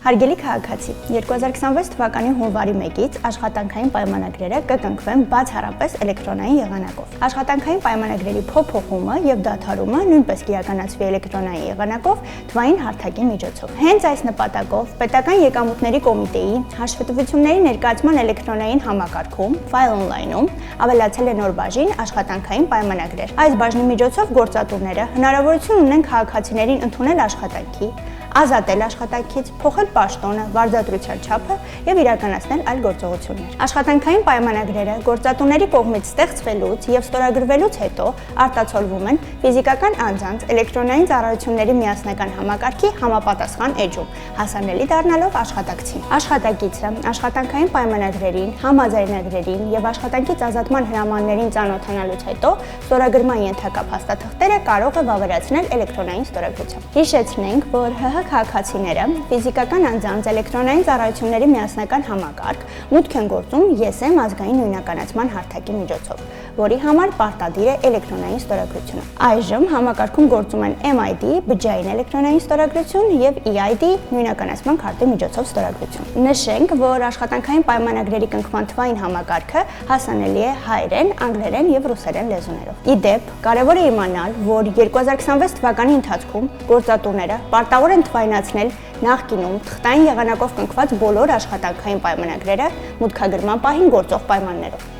Հարգելի քաղաքացի, 2026 թվականի հունվարի 1-ից աշխատանքային պայմանագրերը կկնքվեն բացառապես էլեկտրոնային եղանակով։ Աշխատանքային պայմանագրերի փոփոխումը եւ դադարումը նույնպես կիրականացվի էլեկտրոնային եղանակով թվային հարթակի միջոցով։ Հենց այս նպատակով Պետական եկամուտների կոմիտեի հաշվետվությունների ներկայացման էլեկտրոնային համակարգում File Online-ում ավելացել է նոր բաժին աշխատանքային պայմանագրեր։ Այս բաժնի միջոցով գործատուները հնարավորություն ունեն քաղաքացիներին ընդունել աշխատանքի, ազատել աշխատանքից, փոխել պաշտոնը, վարձատրության չափը եւ իրականացնել այլ գործողություններ։ Աշխատանքային պայմանագրերը գործատուների կողմից ստեղծվելուց եւ ստորագրվելուց հետո արտացոլվում են ֆիզիկական անձանց էլեկտրոնային ծառայությունների միասնական համակարգի համապատասխան էջում, հասանելի դառնալով աշխատակցին։ Աշխատակիցը աշխատանքային պայմանագրերին, համաձայնագրերին եւ աշխատանքից ազատման հրամաններին ծանոթանալուց հետո ստորագրման ենթակա փաստաթղթերը կարող է վավերացնել էլեկտրոնային ստորագրությամբ։ Հիշեցնենք, որ քաղաքացիները ֆիզիկական անձանց էլեկտրոնային ծառայությունների միասնական համակարգ մուտք են գործում ԵՍ ազգային նույնականացման հարթակի միջոցով, որի համար պարտադիր է էլեկտրոնային ստորագրությունը։ Այժմ համակարգում գործում են MID բջջային էլեկտրոնային ստորագրություն եւ EID նույնականացման քարտի միջոցով ստորագրություն։ Նշենք, որ աշխատանքային պայմանագրերի կնքման թվային համակարգը հասանելի է հայերեն, անգլերեն եւ ռուսերեն լեզուներով։ Ի դեպ, կարևոր է իմանալ, որ 2026 թվականի ընթացքում գործատուները պարտավոր են թվայնացնել նախկինում թղթային եղանակով կնքված բոլոր աշխատանքային պայմանագրերը մուտքագրման պահին գործող պայմաններով։